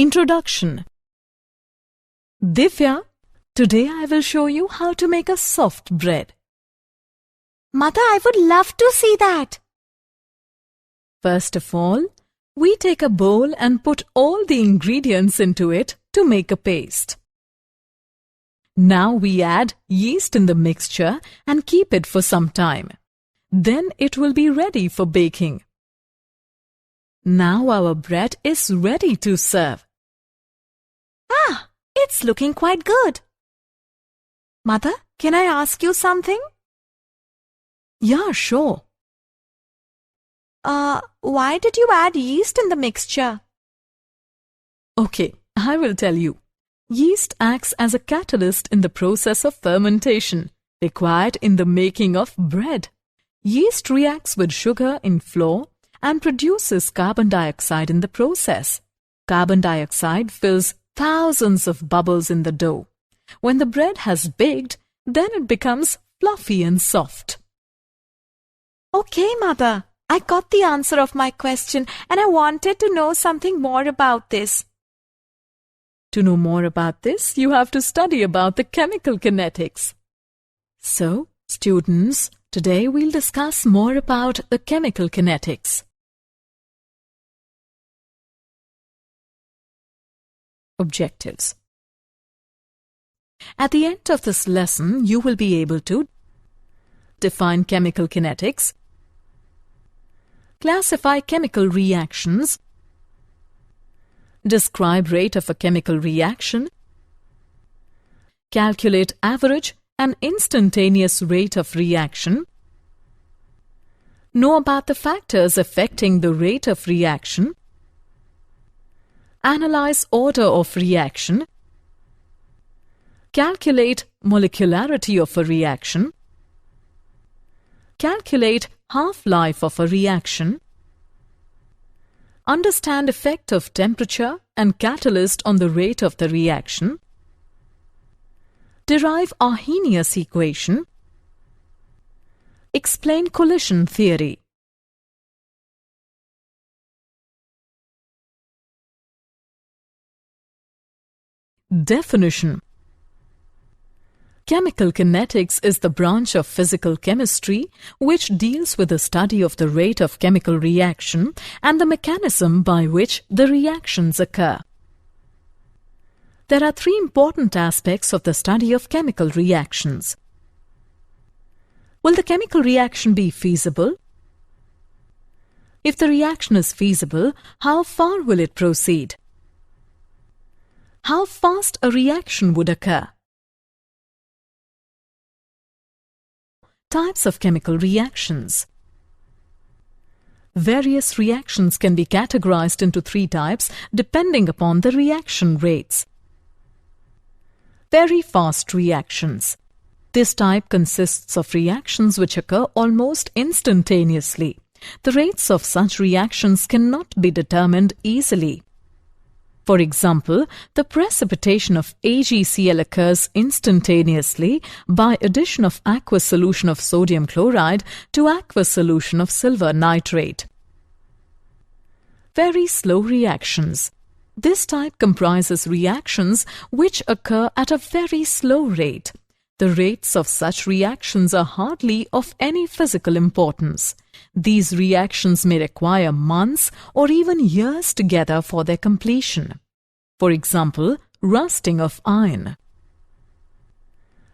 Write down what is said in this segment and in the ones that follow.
Introduction. Divya, today I will show you how to make a soft bread. Mother, I would love to see that. First of all, we take a bowl and put all the ingredients into it to make a paste. Now we add yeast in the mixture and keep it for some time. Then it will be ready for baking. Now our bread is ready to serve. Ah, it's looking quite good. Mother, can I ask you something? Yeah, sure. Why did you add yeast in the mixture? Okay, I will tell you. Yeast acts as a catalyst in the process of fermentation required in the making of bread. Yeast reacts with sugar in flour and produces carbon dioxide in the process. Carbon dioxide fills thousands of bubbles in the dough. When the bread has baked, then it becomes fluffy and soft. Okay, Mother. I got the answer of my question and I wanted to know something more about this. To know more about this, you have to study about the chemical kinetics. So, students, today we'll discuss more about the chemical kinetics. Objectives. At the end of this lesson, you will be able to define chemical kinetics, classify chemical reactions, describe rate of a chemical reaction, calculate average and instantaneous rate of reaction, know about the factors affecting the rate of reaction, analyze order of reaction, calculate molecularity of a reaction, calculate half-life of a reaction, understand effect of temperature and catalyst on the rate of the reaction, derive Arrhenius equation, explain collision theory. Definition. Chemical kinetics is the branch of physical chemistry which deals with the study of the rate of chemical reaction and the mechanism by which the reactions occur. There are three important aspects of the study of chemical reactions. Will the chemical reaction be feasible? If the reaction is feasible, how far will it proceed? How fast a reaction would occur? Types of chemical reactions. Various reactions can be categorized into three types depending upon the reaction rates. Very fast reactions. This type consists of reactions which occur almost instantaneously. The rates of such reactions cannot be determined easily. For example, the precipitation of AgCl occurs instantaneously by addition of aqueous solution of sodium chloride to aqueous solution of silver nitrate. Very slow reactions. This type comprises reactions which occur at a very slow rate. The rates of such reactions are hardly of any physical importance. These reactions may require months or even years together for their completion. For example, rusting of iron.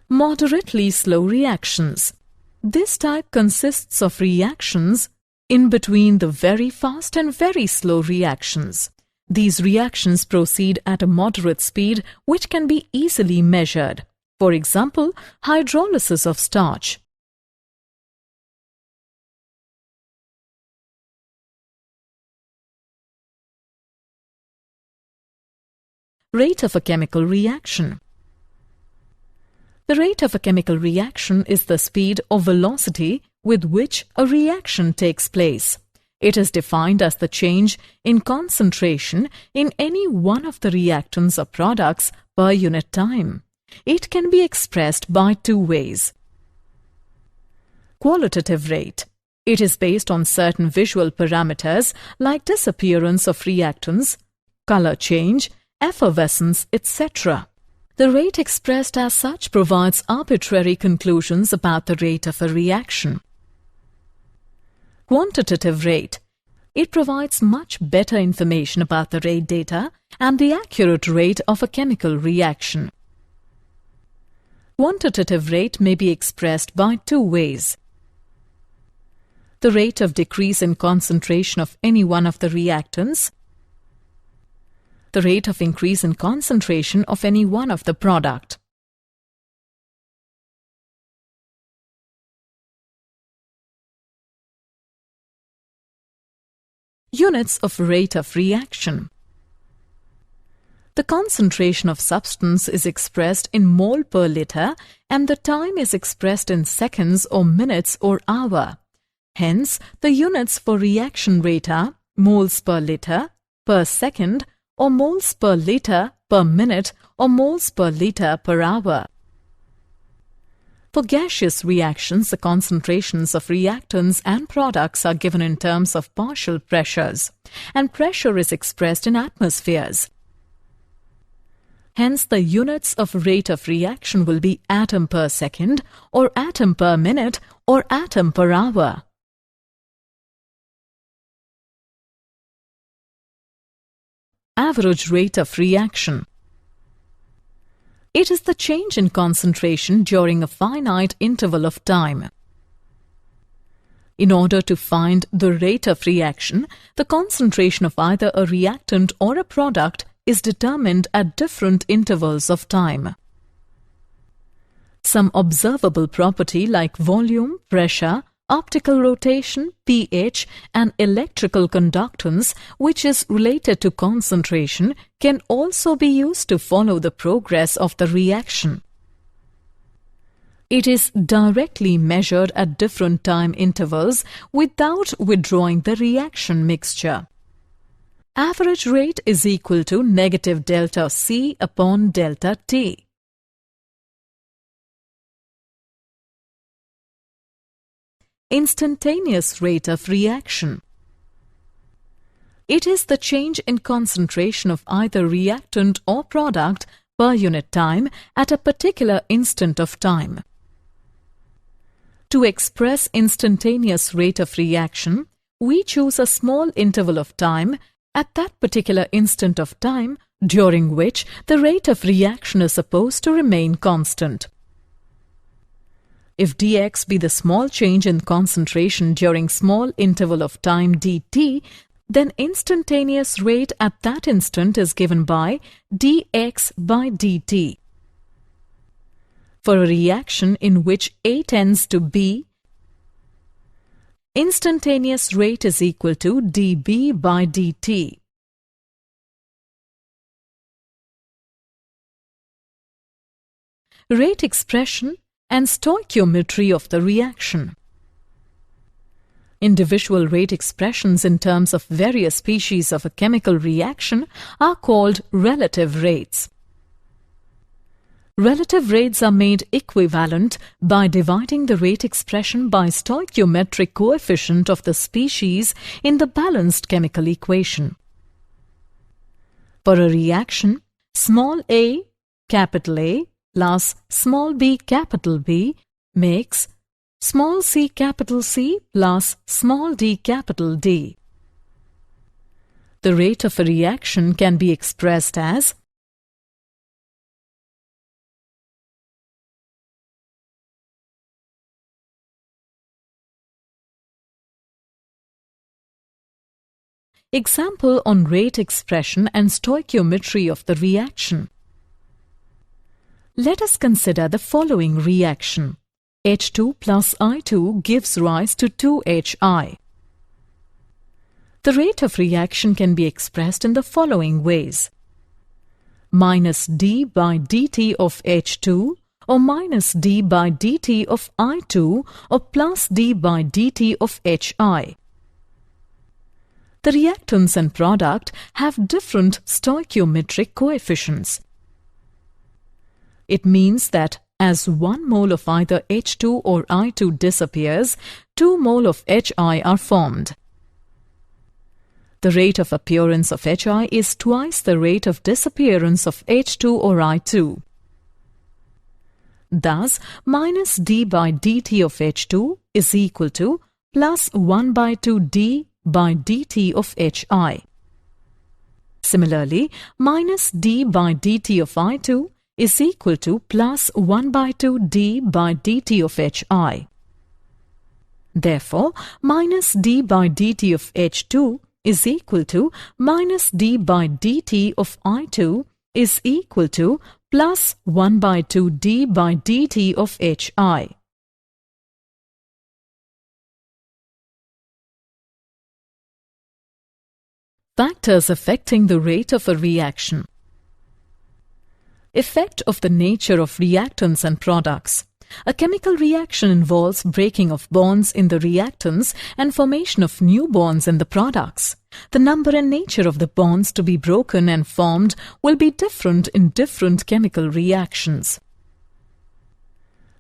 Moderately slow reactions. This type consists of reactions in between the very fast and very slow reactions. These reactions proceed at a moderate speed which can be easily measured. For example, hydrolysis of starch. Rate of a chemical reaction. The rate of a chemical reaction is the speed or velocity with which a reaction takes place. It is defined as the change in concentration in any one of the reactants or products per unit time. It can be expressed by two ways. Qualitative rate. It is based on certain visual parameters like disappearance of reactants, color change, effervescence, etc. The rate expressed as such provides arbitrary conclusions about the rate of a reaction. Quantitative rate. It provides much better information about the rate data and the accurate rate of a chemical reaction. Quantitative rate may be expressed by two ways. The rate of decrease in concentration of any one of the reactants, the rate of increase in concentration of any one of the product. Units of rate of reaction. The concentration of substance is expressed in mole per liter and the time is expressed in seconds or minutes or hour. Hence, the units for reaction rate are moles per liter, per second, or moles per liter per minute, or moles per liter per hour. For gaseous reactions, the concentrations of reactants and products are given in terms of partial pressures, and pressure is expressed in atmospheres. Hence, the units of rate of reaction will be atom per second, or atom per minute, or atom per hour. Average rate of reaction. It is the change in concentration during a finite interval of time. In order to find the rate of reaction, the concentration of either a reactant or a product is determined at different intervals of time. Some observable property like volume, pressure, optical rotation, pH, and electrical conductance, which is related to concentration, can also be used to follow the progress of the reaction. It is directly measured at different time intervals without withdrawing the reaction mixture. Average rate is equal to negative delta C upon delta T. Instantaneous rate of reaction. It is the change in concentration of either reactant or product per unit time at a particular instant of time. To express instantaneous rate of reaction, we choose a small interval of time at that particular instant of time during which the rate of reaction is supposed to remain constant. If dx be the small change in concentration during small interval of time dt, then instantaneous rate at that instant is given by dx by dt. For a reaction in which A tends to B, instantaneous rate is equal to dB by dt. Rate expression and stoichiometry of the reaction. Individual rate expressions in terms of various species of a chemical reaction are called relative rates. Relative rates are made equivalent by dividing the rate expression by stoichiometric coefficient of the species in the balanced chemical equation. For a reaction, small a, capital A, plus small b, capital B, makes small c, capital C, plus small d, capital D. The rate of a reaction can be expressed as Example on rate expression and stoichiometry of the reaction. Let us consider the following reaction. H2 plus I2 gives rise to 2HI. The rate of reaction can be expressed in the following ways. Minus d by dt of H2 or minus d by dt of I2 or plus d by dt of HI. The reactants and product have different stoichiometric coefficients. It means that as 1 mole of either H2 or I2 disappears, 2 mole of HI are formed. The rate of appearance of Hi is twice the rate of disappearance of H2 or I2. Thus, minus d by dt of H2 is equal to plus 1 by 2 d by dt of Hi. Similarly, minus d by dt of I2 is equal to plus 1 by 2 d by dt of Hi. Therefore, minus d by dt of H2 is equal to minus d by dt of I2 is equal to plus 1 by 2 d by dt of Hi. Factors affecting the rate of a reaction. Effect of the nature of reactants and products. A chemical reaction involves breaking of bonds in the reactants and formation of new bonds in the products. The number and nature of the bonds to be broken and formed will be different in different chemical reactions.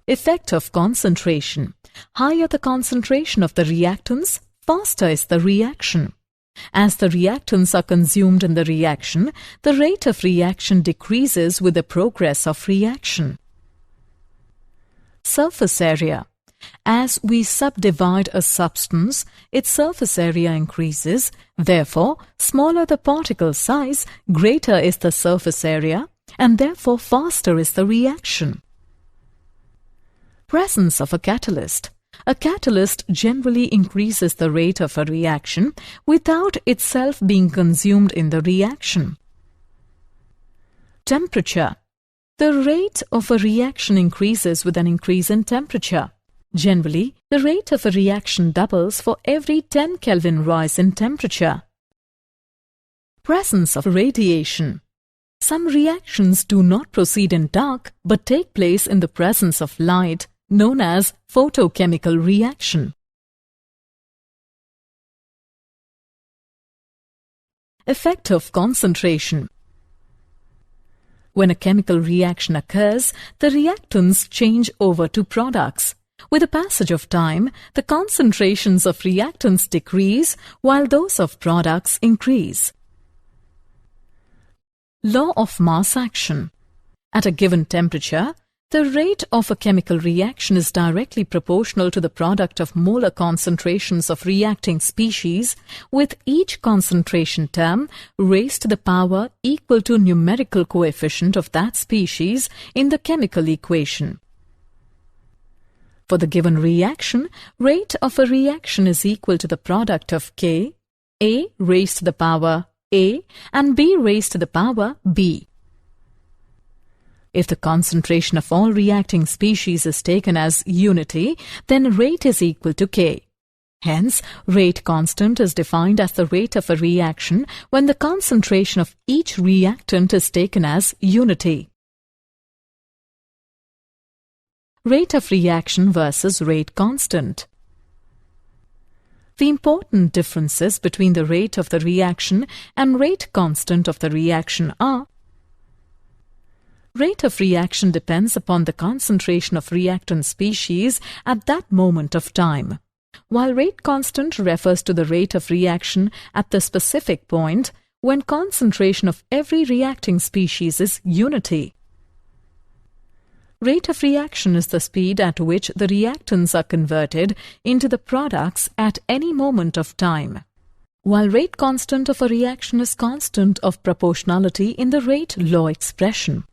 Effect of concentration. Higher the concentration of the reactants, faster is the reaction. As the reactants are consumed in the reaction, the rate of reaction decreases with the progress of reaction. Surface area. As we subdivide a substance, its surface area increases. Therefore, smaller the particle size, greater is the surface area, and therefore faster is the reaction. Presence of a catalyst. A catalyst generally increases the rate of a reaction without itself being consumed in the reaction. Temperature. The rate of a reaction increases with an increase in temperature. Generally, the rate of a reaction doubles for every 10 Kelvin rise in temperature. Presence of radiation. Some reactions do not proceed in dark but take place in the presence of light, known as photochemical reaction. Effect of concentration. When a chemical reaction occurs, the reactants change over to products. With the passage of time, the concentrations of reactants decrease while those of products increase. Law of mass action. At a given temperature, the rate of a chemical reaction is directly proportional to the product of molar concentrations of reacting species, with each concentration term raised to the power equal to numerical coefficient of that species in the chemical equation. For the given reaction, rate of a reaction is equal to the product of K, A raised to the power A, and B raised to the power B. If the concentration of all reacting species is taken as unity, then rate is equal to K. Hence, rate constant is defined as the rate of a reaction when the concentration of each reactant is taken as unity. Rate of reaction versus rate constant. The important differences between the rate of the reaction and rate constant of the reaction are: rate of reaction depends upon the concentration of reactant species at that moment of time, while rate constant refers to the rate of reaction at the specific point when concentration of every reacting species is unity. Rate of reaction is the speed at which the reactants are converted into the products at any moment of time, while rate constant of a reaction is constant of proportionality in the rate law expression.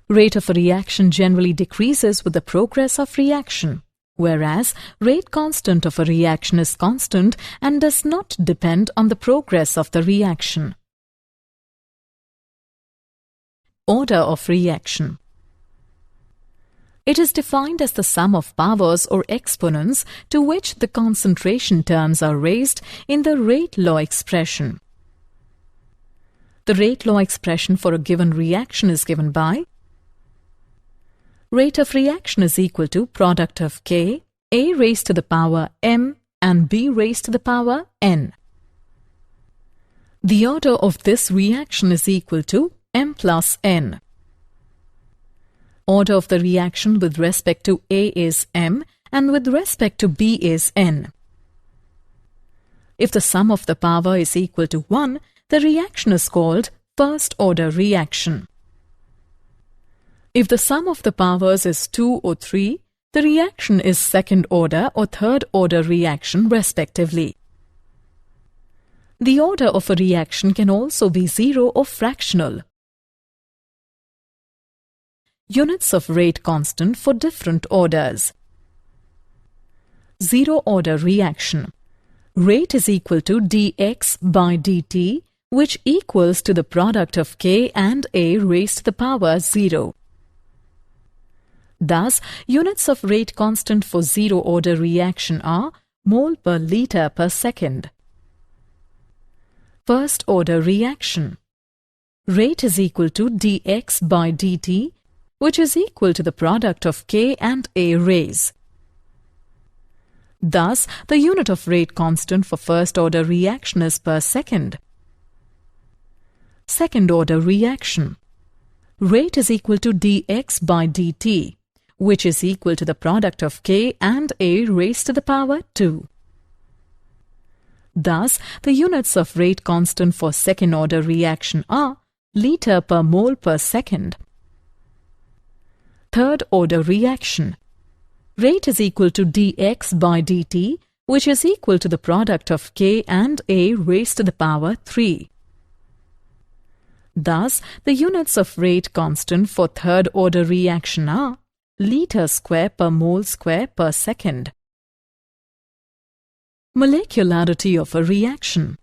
Rate of a reaction generally decreases with the progress of reaction, whereas rate constant of a reaction is constant and does not depend on the progress of the reaction. Order of reaction. It is defined as the sum of powers or exponents to which the concentration terms are raised in the rate law expression. The rate law expression for a given reaction is given by: rate of reaction is equal to product of K, A raised to the power M and B raised to the power N. The order of this reaction is equal to M plus N. Order of the reaction with respect to A is M and with respect to B is N. If the sum of the power is equal to 1, the reaction is called first-order reaction. If the sum of the powers is 2 or 3, the reaction is second-order or third-order reaction respectively. The order of a reaction can also be 0 or fractional. Units of rate constant for different orders. Zero-order reaction. Rate is equal to dx by dt, which equals to the product of K and A raised to the power 0. Thus, units of rate constant for zero-order reaction are mole per liter per second. First-order reaction. Rate is equal to dx by dt, which is equal to the product of K and A raise. Thus, the unit of rate constant for first-order reaction is per second. Second-order reaction. Rate is equal to dx by dt, which is equal to the product of K and A raised to the power 2. Thus, the units of rate constant for second-order reaction are liter per mole per second. Third-order reaction. Rate is equal to dx by dt, which is equal to the product of K and A raised to the power 3. Thus, the units of rate constant for third-order reaction are liter square per mole square per second. Molecularity of a reaction.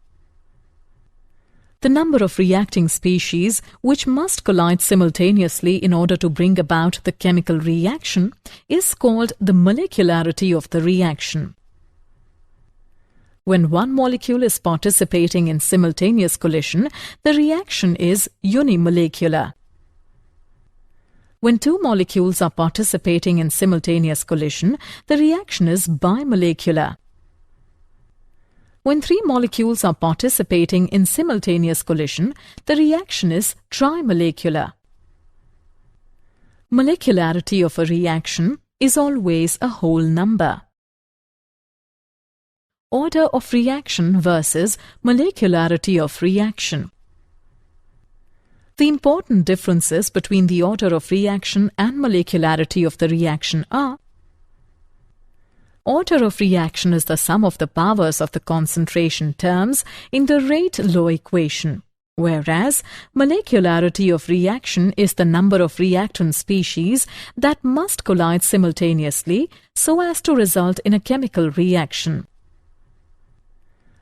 The number of reacting species which must collide simultaneously in order to bring about the chemical reaction is called the molecularity of the reaction. When one molecule is participating in simultaneous collision, the reaction is unimolecular. When two molecules are participating in simultaneous collision, the reaction is bimolecular. When three molecules are participating in simultaneous collision, the reaction is trimolecular. Molecularity of a reaction is always a whole number. Order of reaction versus molecularity of reaction. The important differences between the order of reaction and molecularity of the reaction are: order of reaction is the sum of the powers of the concentration terms in the rate law equation, whereas molecularity of reaction is the number of reactant species that must collide simultaneously so as to result in a chemical reaction.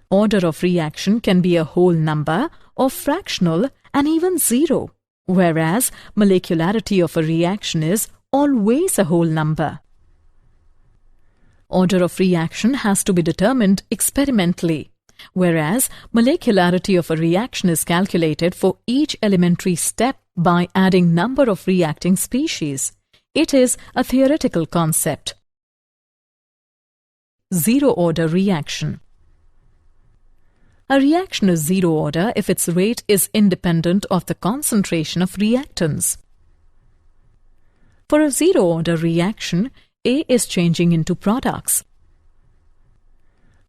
Order of reaction can be a whole number or fractional and even 0, whereas molecularity of a reaction is always a whole number. Order of reaction has to be determined experimentally, whereas molecularity of a reaction is calculated for each elementary step by adding number of reacting species. It is a theoretical concept. Zero-order reaction. A reaction is zero-order if its rate is independent of the concentration of reactants. For a zero-order reaction, A is changing into products.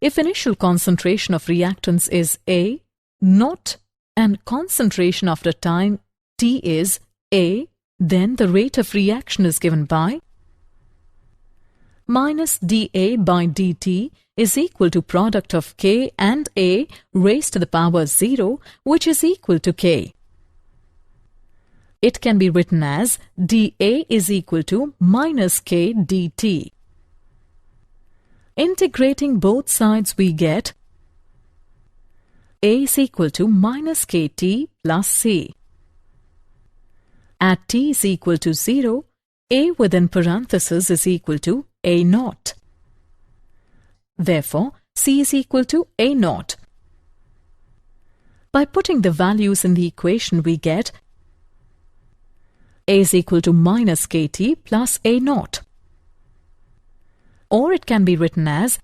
If initial concentration of reactants is A, naught, and concentration after time T is A, then the rate of reaction is given by minus dA by dt is equal to product of K and A raised to the power 0, which is equal to K. It can be written as dA is equal to minus K dt. Integrating both sides, we get A is equal to minus KT plus C. At T is equal to 0, A within parentheses is equal to A naught. Therefore, C is equal to A naught. By putting the values in the equation, we get A is equal to minus KT plus A naught. Or it can be written as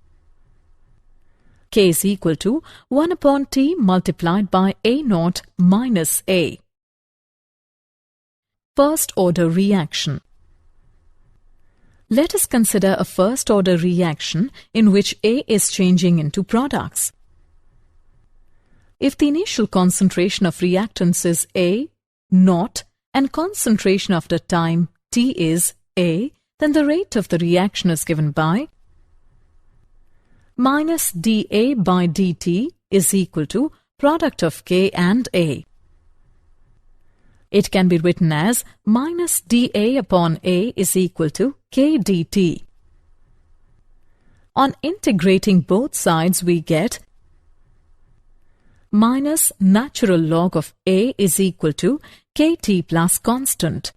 K is equal to 1 upon T multiplied by A naught minus A. First-order reaction. Let us consider a first-order reaction in which A is changing into products. if the initial concentration of reactants is A, naught, and concentration after time T is A, then the rate of the reaction is given by minus dA by dt is equal to product of K and A. It can be written as minus dA upon A is equal to K dt. On integrating both sides, we get minus natural log of A is equal to Kt plus constant.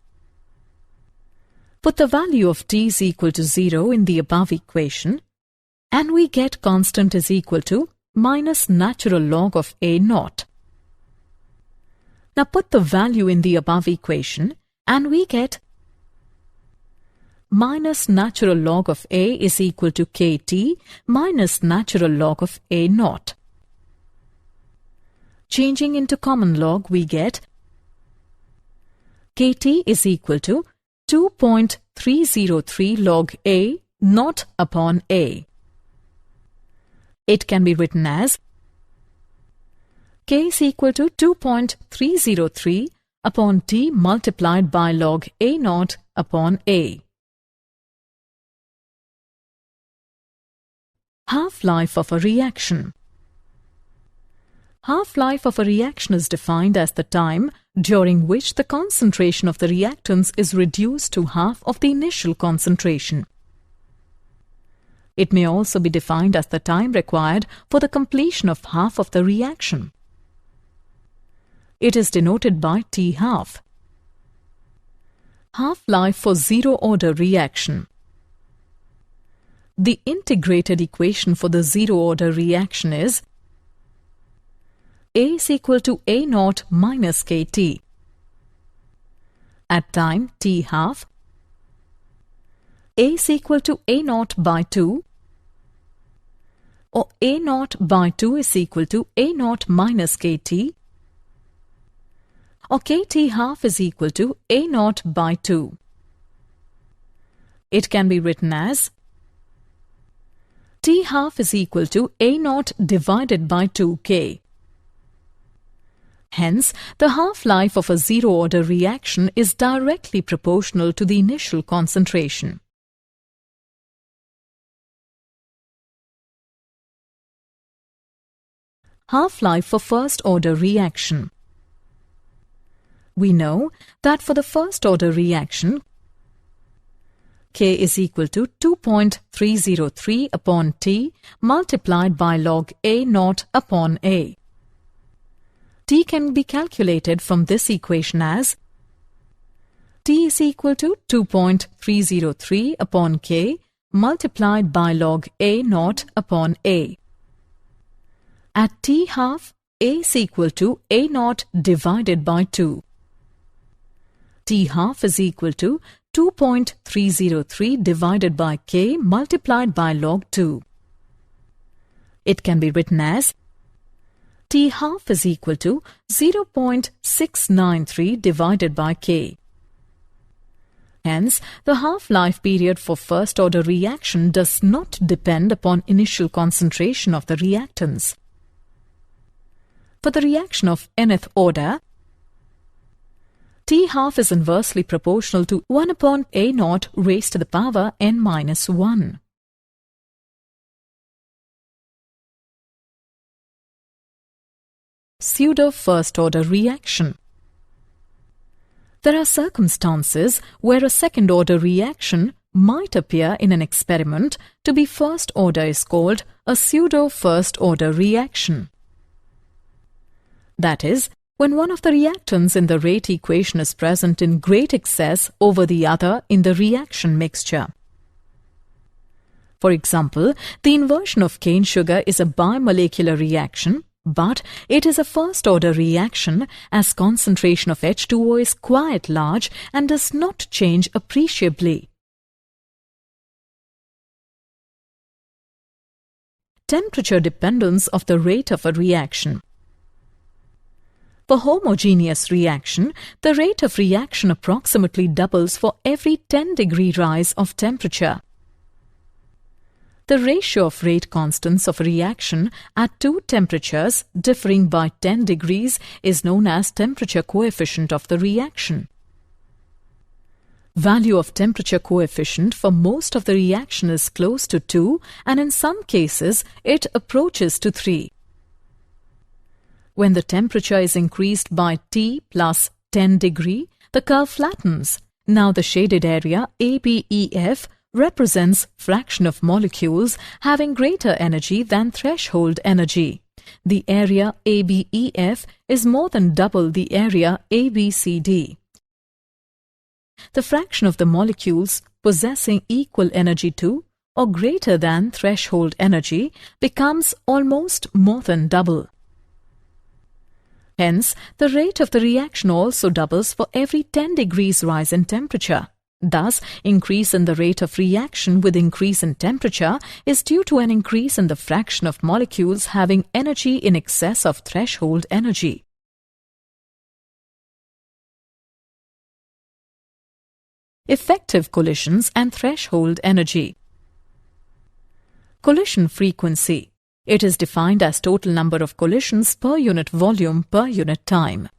Put the value of T is equal to 0 in the above equation, and we get constant is equal to minus natural log of A naught. Now put the value in the above equation, and we get minus natural log of A is equal to Kt minus natural log of A naught. Changing into common log, we get Kt is equal to 2.303 log A naught upon A. It can be written as K is equal to 2.303 upon T multiplied by log A naught upon A. Half-life of a reaction. Half-life of a reaction is defined as the time during which the concentration of the reactants is reduced to half of the initial concentration. It may also be defined as the time required for the completion of half of the reaction. It is denoted by T half. Half-life for zero-order reaction. The integrated equation for the zero-order reaction is A is equal to A naught minus Kt. At time T half, A is equal to A naught by 2, or A naught by 2 is equal to A naught minus Kt, or Kt half is equal to A naught by 2. It can be written as T half is equal to A naught divided by 2K. Hence, the half-life of a zero-order reaction is directly proportional to the initial concentration. Half-life for first-order reaction. We know that for the first-order reaction, K is equal to 2.303 upon T multiplied by log A naught upon A. T can be calculated from this equation as T is equal to 2.303 upon K multiplied by log A naught upon A. At T half, A is equal to A naught divided by 2. T half is equal to 2.303 divided by K multiplied by log 2. It can be written as T half is equal to 0.693 divided by K. Hence, the half-life period for first-order reaction does not depend upon initial concentration of the reactants. For the reaction of nth order, T half is inversely proportional to 1 upon A naught raised to the power n minus 1. Pseudo-first-order reaction. There are circumstances where a second-order reaction might appear in an experiment to be first-order is called a pseudo-first-order reaction. That is, when one of the reactants in the rate equation is present in great excess over the other in the reaction mixture. For example, the inversion of cane sugar is a bimolecular reaction, but it is a first-order reaction as concentration of H2O is quite large and does not change appreciably. Temperature dependence of the rate of a reaction. For homogeneous reaction, the rate of reaction approximately doubles for every 10-degree rise of temperature. The ratio of rate constants of a reaction at two temperatures differing by 10 degrees is known as temperature coefficient of the reaction. Value of temperature coefficient for most of the reaction is close to 2 and in some cases it approaches to 3. When the temperature is increased by T plus 10 degree, the curve flattens. Now the shaded area ABEF represents fraction of molecules having greater energy than threshold energy. The area ABEF is more than double the area ABCD. The fraction of the molecules possessing equal energy to or greater than threshold energy becomes almost more than double. Hence, the rate of the reaction also doubles for every 10 degrees rise in temperature. Thus, increase in the rate of reaction with increase in temperature is due to an increase in the fraction of molecules having energy in excess of threshold energy. Effective collisions and threshold energy. Collision frequency. It is defined as total number of collisions per unit volume per unit time.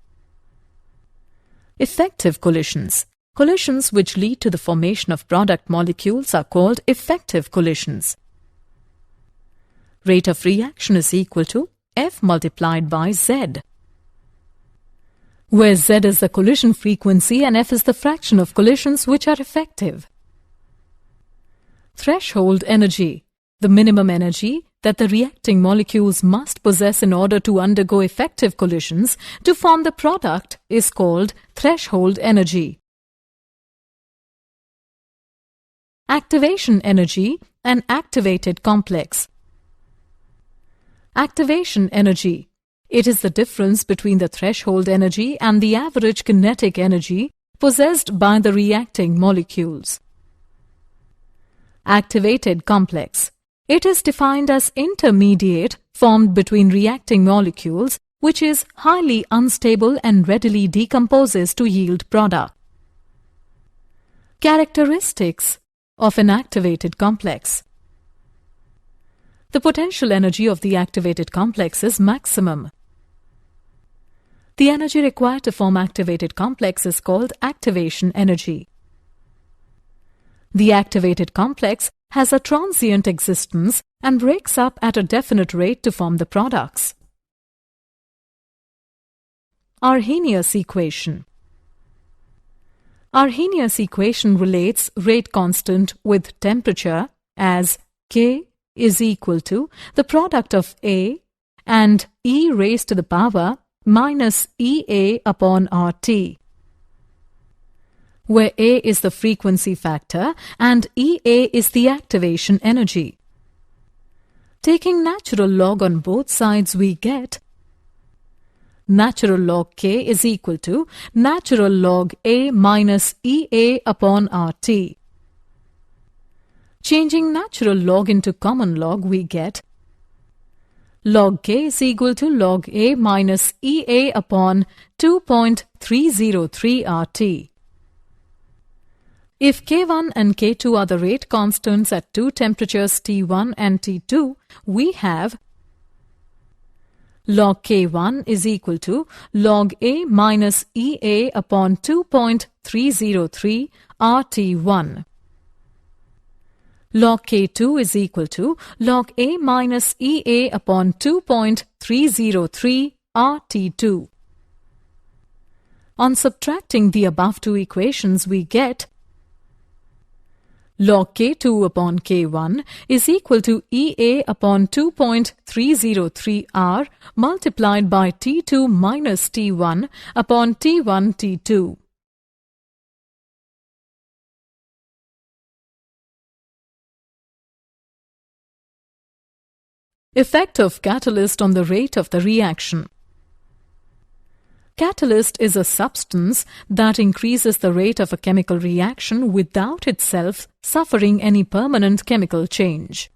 Effective collisions. Collisions which lead to the formation of product molecules are called effective collisions. Rate of reaction is equal to F multiplied by Z, where Z is the collision frequency and F is the fraction of collisions which are effective. Threshold energy. The minimum energy that the reacting molecules must possess in order to undergo effective collisions to form the product is called threshold energy. Activation energy and activated complex. Activation energy. It is the difference between the threshold energy and the average kinetic energy possessed by the reacting molecules. Activated complex. It is defined as intermediate formed between reacting molecules which is highly unstable and readily decomposes to yield product. Characteristics of an activated complex. The potential energy of the activated complex is maximum. The energy required to form activated complex is called activation energy. The activated complex has a transient existence and breaks up at a definite rate to form the products. Arrhenius equation. Arrhenius equation relates rate constant with temperature as K is equal to the product of A and e raised to the power minus EA upon RT, where A is the frequency factor and EA is the activation energy. Taking natural log on both sides, we get natural log K is equal to natural log A minus EA upon RT. Changing natural log into common log, we get log K is equal to log A minus EA upon 2.303 RT. If K1 and K2 are the rate constants at two temperatures T1 and T2, we have log K1 is equal to log A minus EA upon 2.303 RT1. Log K2 is equal to log A minus EA upon 2.303 RT2. On subtracting the above two equations, we get log K2 upon K1 is equal to EA upon 2.303 R multiplied by T2 minus T1 upon T1 T2. Effect of catalyst on the rate of the reaction. Catalyst is a substance that increases the rate of a chemical reaction without itself suffering any permanent chemical change.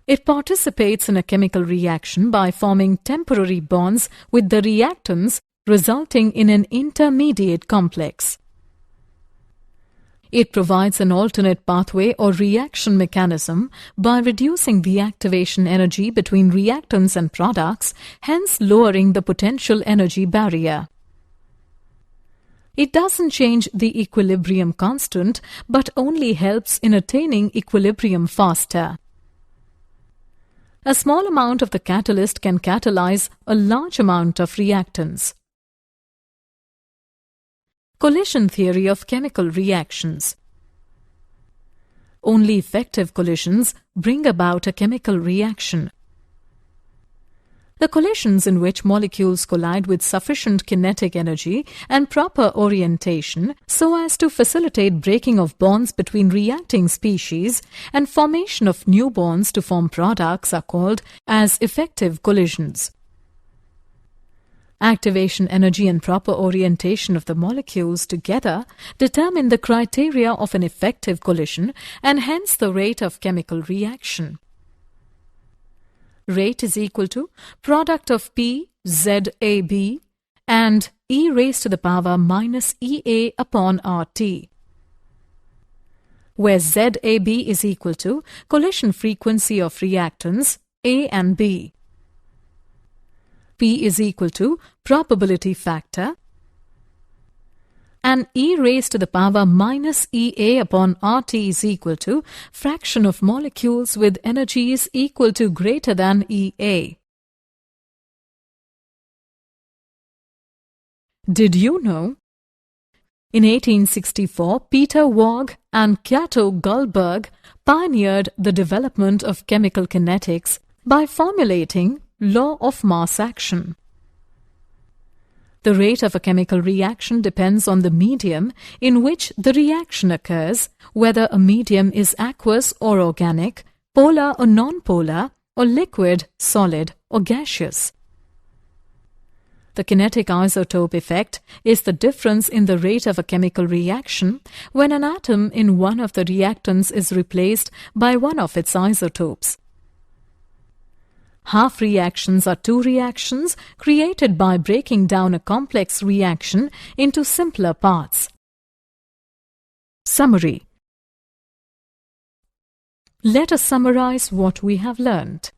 It participates in a chemical reaction by forming temporary bonds with the reactants, resulting in an intermediate complex. It provides an alternate pathway or reaction mechanism by reducing the activation energy between reactants and products, hence lowering the potential energy barrier. It doesn't change the equilibrium constant, but only helps in attaining equilibrium faster. A small amount of the catalyst can catalyze a large amount of reactants. Collision theory of chemical reactions. Only effective collisions bring about a chemical reaction. The collisions in which molecules collide with sufficient kinetic energy and proper orientation so as to facilitate breaking of bonds between reacting species and formation of new bonds to form products are called as effective collisions. Activation energy and proper orientation of the molecules together determine the criteria of an effective collision and hence the rate of chemical reaction. Rate is equal to product of P ZAB and e raised to the power minus EA upon RT, where ZAB is equal to collision frequency of reactants A and B. P is equal to probability factor, and e raised to the power minus EA upon RT is equal to fraction of molecules with energies equal to greater than EA. Did you know? In 1864, Peter Waage and Cato Gullberg pioneered the development of chemical kinetics by formulating law of mass action. The rate of a chemical reaction depends on the medium in which the reaction occurs, whether a medium is aqueous or organic, polar or non-polar, or liquid, solid, or gaseous. The kinetic isotope effect is the difference in the rate of a chemical reaction when an atom in one of the reactants is replaced by one of its isotopes. Half reactions are two reactions created by breaking down a complex reaction into simpler parts. Summary. Let us summarize what we have learned.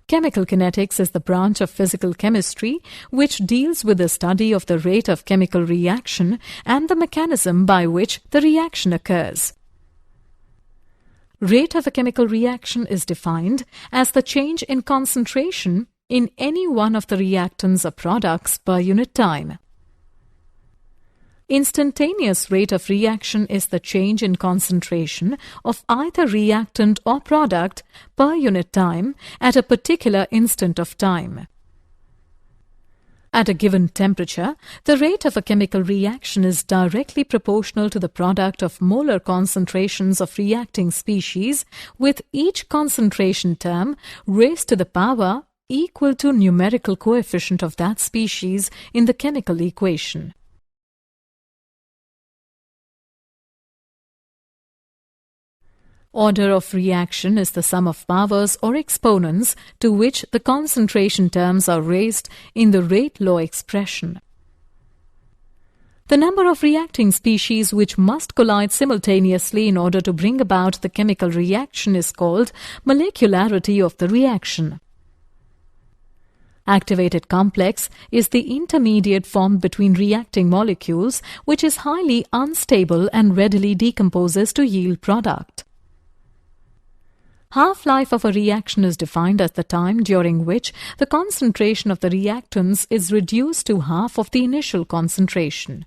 Chemical kinetics is the branch of physical chemistry which deals with the study of the rate of chemical reaction and the mechanism by which the reaction occurs. Rate of a chemical reaction is defined as the change in concentration in any one of the reactants or products per unit time. Instantaneous rate of reaction is the change in concentration of either reactant or product per unit time at a particular instant of time. At a given temperature, the rate of a chemical reaction is directly proportional to the product of molar concentrations of reacting species, with each concentration term raised to the power equal to numerical coefficient of that species in the chemical equation. Order of reaction is the sum of powers or exponents to which the concentration terms are raised in the rate law expression. The number of reacting species which must collide simultaneously in order to bring about the chemical reaction is called molecularity of the reaction. Activated complex is the intermediate formed between reacting molecules which is highly unstable and readily decomposes to yield product. Half-life of a reaction is defined as the time during which the concentration of the reactants is reduced to half of the initial concentration.